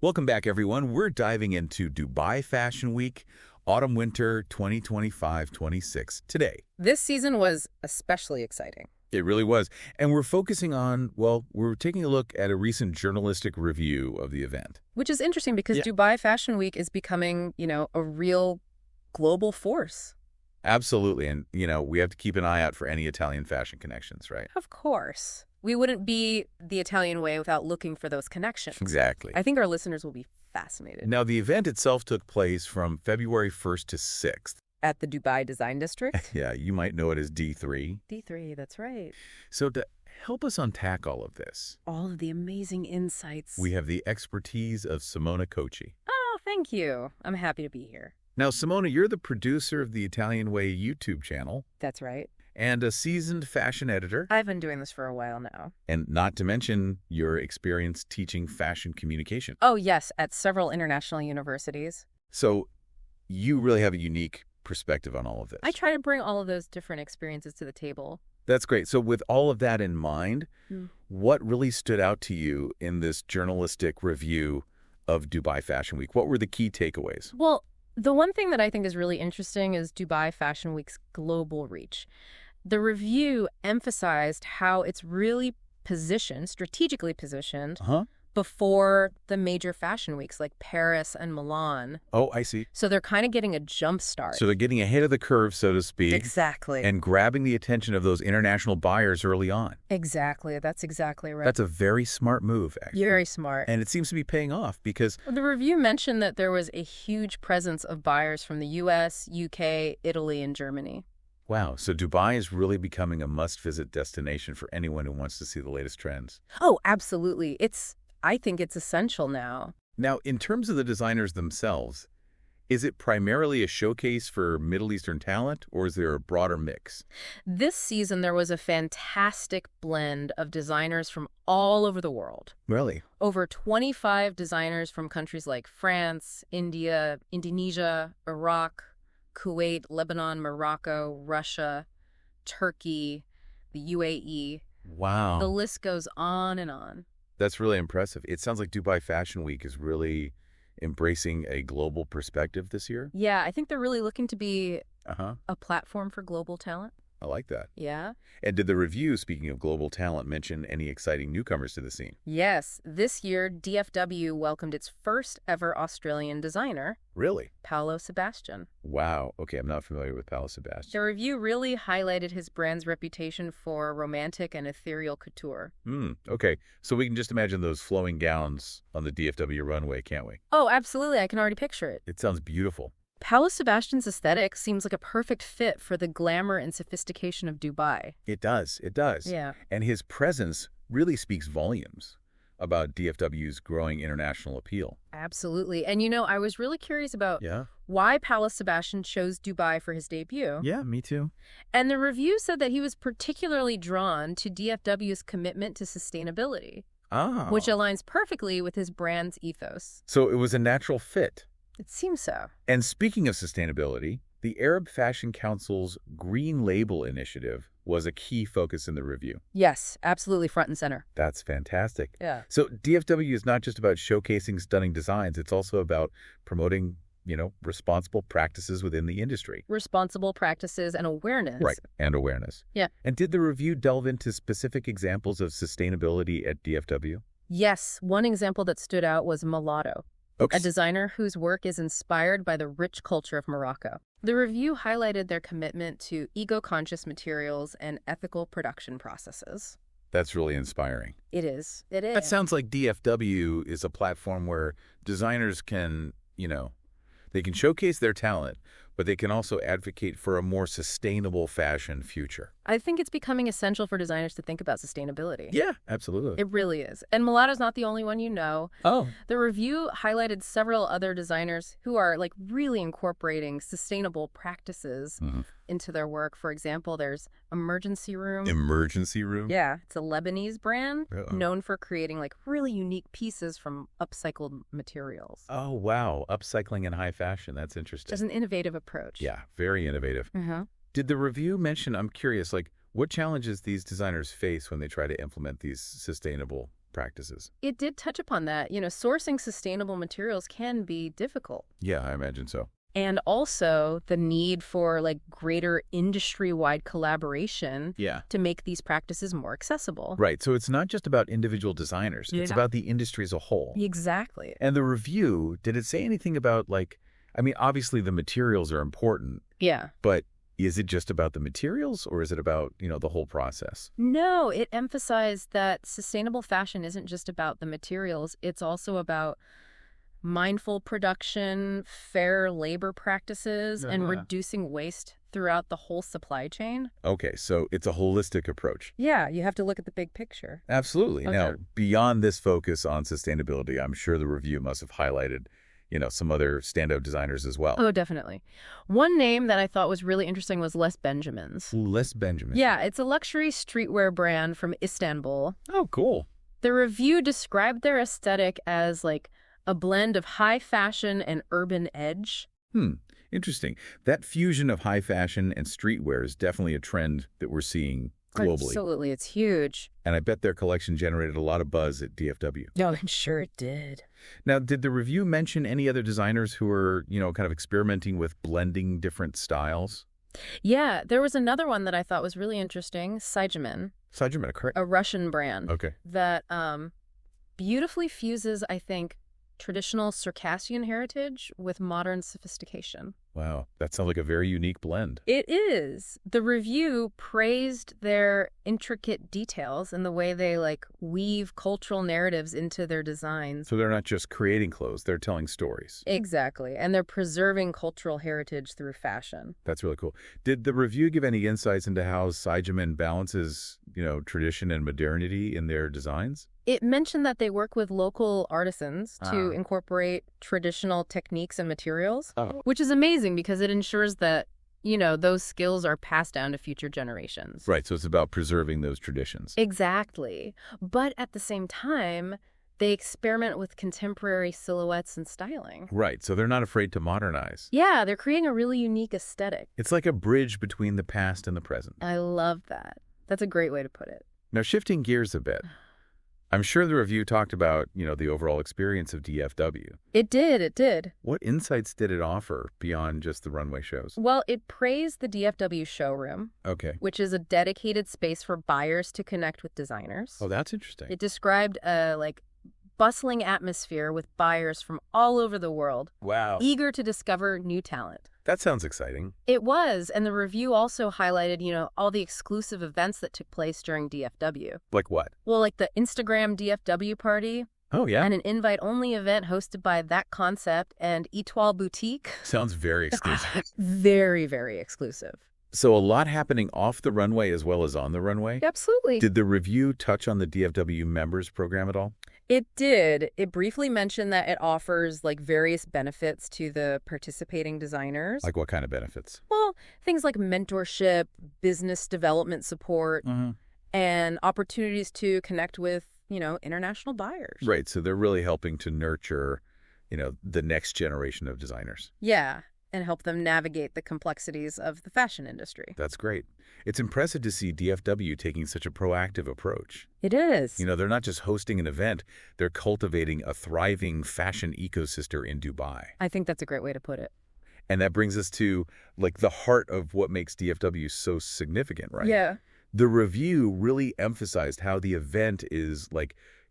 Welcome back, everyone. We're diving into Dubai Fashion Week, Autumn-Winter 2025-26 today. This season was especially exciting. It really was. And we're focusing on, well, we're taking a look at a recent journalistic review of the event. Which is interesting because Yeah. Dubai Fashion Week is becoming, a real global force. Absolutely. And, we have to keep an eye out for any Italian fashion connections, right? Of course. We wouldn't be the Italian way without looking for those connections. Exactly. I think our listeners will be fascinated. Now, the event itself took place from February 1st to 6th. At the Dubai Design District? Yeah, you might know it as D3. D3, that's right. So to help us unpack all of this, All of the amazing insights. we have the expertise of Simona Cochi. Oh, thank you. I'm happy to be here. Now, Simona, you're the producer of the Italian Way YouTube channel That's right. and a seasoned fashion editor, I've been doing this for a while now. and not to mention your experience teaching fashion communication. Oh, yes, at several international universities. So you really have a unique perspective on all of this. I try to bring all of those different experiences to the table. That's great. So with all of that in mind, Mm. what really stood out to you in this journalistic review of Dubai Fashion Week? What were the key takeaways? Well, the one thing that I think is really interesting is Dubai Fashion Week's global reach. The review emphasized how it's really positioned, strategically positioned, Huh? before the major fashion weeks like Paris and Milan. Oh, I see. So they're kind of getting a jump start. So they're getting ahead of the curve, so to speak. Exactly. And grabbing the attention of those international buyers early on. Exactly. That's exactly right. That's a very smart move, actually. Very smart. And it seems to be paying off because, The review mentioned that there was a huge presence of buyers from the U.S., UK, Italy, and Germany. wow, so Dubai is really becoming a must-visit destination for anyone who wants to see the latest trends. Oh, absolutely. I think it's essential now. Now, in terms of the designers themselves, is it primarily a showcase for Middle Eastern talent, or is there a broader mix? This season, there was a fantastic blend of designers from all over the world. Really? Over 25 designers from countries like France, India, Indonesia, Iraq, Kuwait, Lebanon, Morocco, Russia, Turkey, the UAE. Wow. The list goes on and on. That's really impressive. It sounds like Dubai Fashion Week is really embracing a global perspective this year. Yeah, I think they're really looking to be Uh-huh. a platform for global talent. I like that. Yeah. And did the review, speaking of global talent, mention any exciting newcomers to the scene? Yes, this year DFW welcomed its first ever Australian designer, Really? Paolo Sebastian. Wow. Okay, I'm not familiar with Paolo Sebastian. The review really highlighted his brand's reputation for romantic and ethereal couture. Okay. So we can just imagine those flowing gowns on the DFW runway, can't we? Oh, absolutely. I can already picture it. It sounds beautiful. Paolo Sebastian's aesthetic seems like a perfect fit for the glamour and sophistication of Dubai. It does. It does. Yeah. And his presence really speaks volumes about DFW's growing international appeal. Absolutely. And I was really curious about Yeah? why Paolo Sebastian chose Dubai for his debut. Yeah, me too. And the review said that he was particularly drawn to DFW's commitment to sustainability, Ah. which aligns perfectly with his brand's ethos. So it was a natural fit. It seems so. And speaking of sustainability, the Arab Fashion Council's Green Label initiative was a key focus in the review. Yes, absolutely front and center. That's fantastic. Yeah. So DFW is not just about showcasing stunning designs, it's also about promoting, responsible practices within the industry. Responsible practices and awareness. Right, and awareness. Yeah. And did the review delve into specific examples of sustainability at DFW? Yes, one example that stood out was Mulatto, Okay. a designer whose work is inspired by the rich culture of Morocco. The review highlighted their commitment to eco-conscious materials and ethical production processes. That's really inspiring. It is. It is. That sounds like DFW is a platform where designers can, they can showcase their talent, but they can also advocate for a more sustainable fashion future. I think it's becoming essential for designers to think about sustainability. Yeah, absolutely. It really is. And Mulatto's not the only one you know. Oh. The review highlighted several other designers who are really incorporating sustainable practices into their work. For example, there's Emergency Room. Emergency Room? Yeah, it's a Lebanese brand Uh-oh. known for creating really unique pieces from upcycled materials. Oh, wow. Upcycling in high fashion. That's interesting. Just an innovative approach. Yeah, very innovative. Mm-hmm. Did the review mention, I'm curious, what challenges these designers face when they try to implement these sustainable practices. It did touch upon that. Sourcing sustainable materials can be difficult. Yeah, I imagine so. And also the need for greater industry-wide collaboration Yeah. to make these practices more accessible. Right. So it's not just about individual designers. It's about the industry as a whole. Exactly. And the review, did it say anything about obviously the materials are important. Yeah. But is it just about the materials or is it about, the whole process? No, it emphasized that sustainable fashion isn't just about the materials. It's also about mindful production, fair labor practices, and reducing waste throughout the whole supply chain. Okay, so it's a holistic approach. Yeah, you have to look at the big picture. Absolutely. Okay. Now, beyond this focus on sustainability, I'm sure the review must have highlighted, some other standout designers as well. Oh, definitely. One name that I thought was really interesting was Les Benjamins. Les Benjamin. Yeah, it's a luxury streetwear brand from Istanbul. Oh, cool. The review described their aesthetic as a blend of high fashion and urban edge. Interesting. That fusion of high fashion and streetwear is definitely a trend that we're seeing globally. Absolutely, it's huge. And I bet their collection generated a lot of buzz at DFW. No, I'm sure it did. Now, did the review mention any other designers who are, kind of experimenting with blending different styles? Yeah, there was another one that I thought was really interesting, Saijaman, correct? a Russian brand. Okay. That beautifully fuses, I think, traditional Circassian heritage with modern sophistication. Wow, that sounds like a very unique blend. It is. The review praised their intricate details and the way they weave cultural narratives into their designs. So they're not just creating clothes, they're telling stories. Exactly. And they're preserving cultural heritage through fashion. That's really cool. Did the review give any insights into how Saijaman balances, tradition and modernity in their designs? It mentioned that they work with local artisans to incorporate traditional techniques and materials, which is amazing because it ensures that, those skills are passed down to future generations. Right, so it's about preserving those traditions. Exactly. But at the same time, they experiment with contemporary silhouettes and styling. Right, so they're not afraid to modernize. Yeah, they're creating a really unique aesthetic. It's like a bridge between the past and the present. I love that. That's a great way to put it. Now, shifting gears a bit, I'm sure the review talked about, the overall experience of DFW. It did. What insights did it offer beyond just the runway shows? Well, it praised the DFW showroom, Okay. which is a dedicated space for buyers to connect with designers. Oh, that's interesting. It described a, bustling atmosphere with buyers from all over the world, Wow. eager to discover new talent. That sounds exciting. It was, and the review also highlighted, all the exclusive events that took place during DFW. Like what? Well, the Instagram DFW party, Oh, yeah? and an invite-only event hosted by That Concept and Etoile Boutique. Sounds very exclusive. Very, very exclusive. So a lot happening off the runway as well as on the runway? Absolutely. Did the review touch on the DFW members program at all? It did. It briefly mentioned that it offers various benefits to the participating designers. Like what kind of benefits? Well, things like mentorship, business development support, and opportunities to connect with, international buyers. Right. So they're really helping to nurture, the next generation of designers. Yeah, and help them navigate the complexities of the fashion industry. That's great. It's impressive to see DFW taking such a proactive approach. It is. They're not just hosting an event, they're cultivating a thriving fashion ecosystem in Dubai. I think that's a great way to put it. And that brings us to, the heart of what makes DFW so significant, right? Yeah. The review really emphasized how the event is,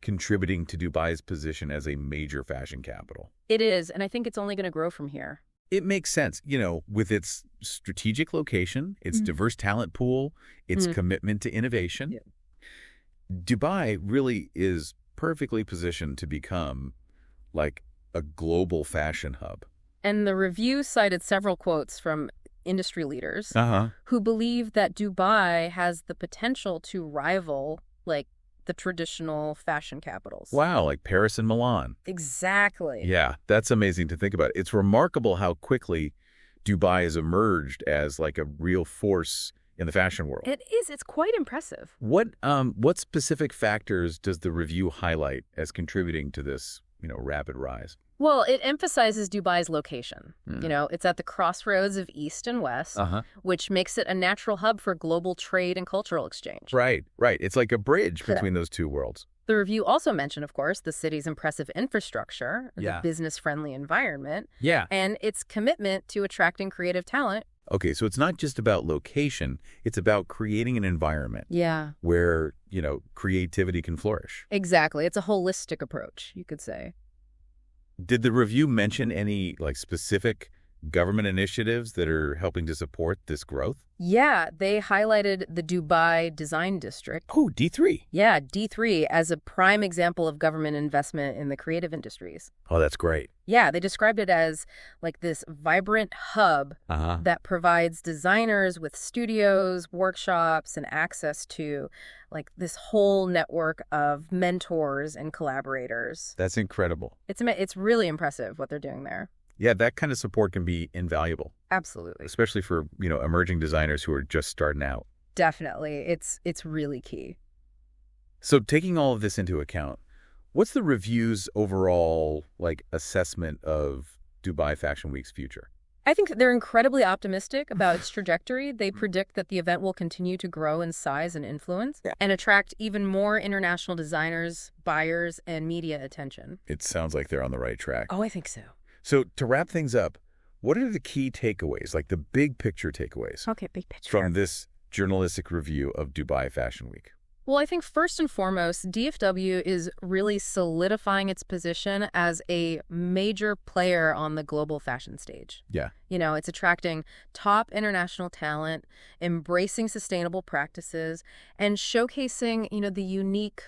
contributing to Dubai's position as a major fashion capital. It is, and I think it's only going to grow from here. It makes sense, with its strategic location, its diverse talent pool, its commitment to innovation. Yeah. Dubai really is perfectly positioned to become a global fashion hub. And the review cited several quotes from industry leaders Uh-huh. who believe that Dubai has the potential to rival the traditional fashion capitals. Wow, like Paris and Milan. Exactly. Yeah, that's amazing to think about. It's remarkable how quickly Dubai has emerged as a real force in the fashion world. It is. It's quite impressive. What specific factors does the review highlight as contributing to this, rapid rise? Well, it emphasizes Dubai's location. It's at the crossroads of East and West, which makes it a natural hub for global trade and cultural exchange. Right. It's like a bridge between those two worlds. The review also mentioned, of course, the city's impressive infrastructure, Yeah. the business-friendly environment, Yeah. and its commitment to attracting creative talent. Okay, so it's not just about location, it's about creating an environment Yeah, where, creativity can flourish. exactly. It's a holistic approach, you could say. Did the review mention any, specific government initiatives that are helping to support this growth? Yeah, they highlighted the Dubai Design District. Oh, D3. Yeah, D3 as a prime example of government investment in the creative industries. Oh, that's great. Yeah, they described it as like this vibrant hub Uh-huh. that provides designers with studios, workshops, and access to like this whole network of mentors and collaborators. That's incredible. It's really impressive what they're doing there. Yeah, that kind of support can be invaluable, Absolutely. especially for, emerging designers who are just starting out. Definitely. It's really key. So taking all of this into account, what's the review's overall, assessment of Dubai Fashion Week's future? I think they're incredibly optimistic about its trajectory. They predict that the event will continue to grow in size and influence and attract even more international designers, buyers, and media attention. It sounds like they're on the right track. Oh, I think so. So to wrap things up, what are the key takeaways, the big picture takeaways Okay, big picture. from this journalistic review of Dubai Fashion Week? Well, I think first and foremost, DFW is really solidifying its position as a major player on the global fashion stage. Yeah. It's attracting top international talent, embracing sustainable practices, and showcasing, the unique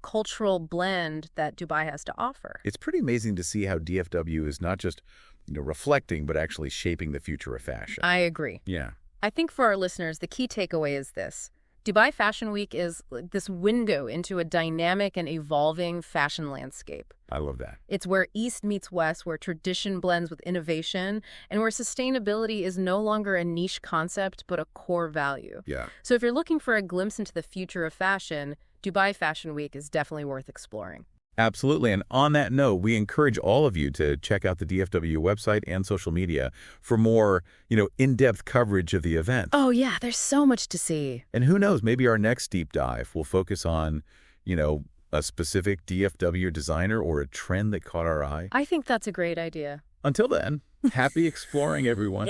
cultural blend that Dubai has to offer. It's pretty amazing to see how DFW is not just, reflecting, but actually shaping the future of fashion. I agree. Yeah. I think for our listeners, the key takeaway is this. Dubai Fashion Week is this window into a dynamic and evolving fashion landscape. I love that. It's where East meets West, where tradition blends with innovation, and where sustainability is no longer a niche concept, but a core value. Yeah. So if you're looking for a glimpse into the future of fashion, Dubai Fashion Week is definitely worth exploring. Absolutely. And on that note, we encourage all of you to check out the DFW website and social media for more, in-depth coverage of the event. Oh, yeah, there's so much to see. And who knows, maybe our next deep dive will focus on, a specific DFW designer or a trend that caught our eye. I think that's a great idea. Until then, happy exploring, everyone.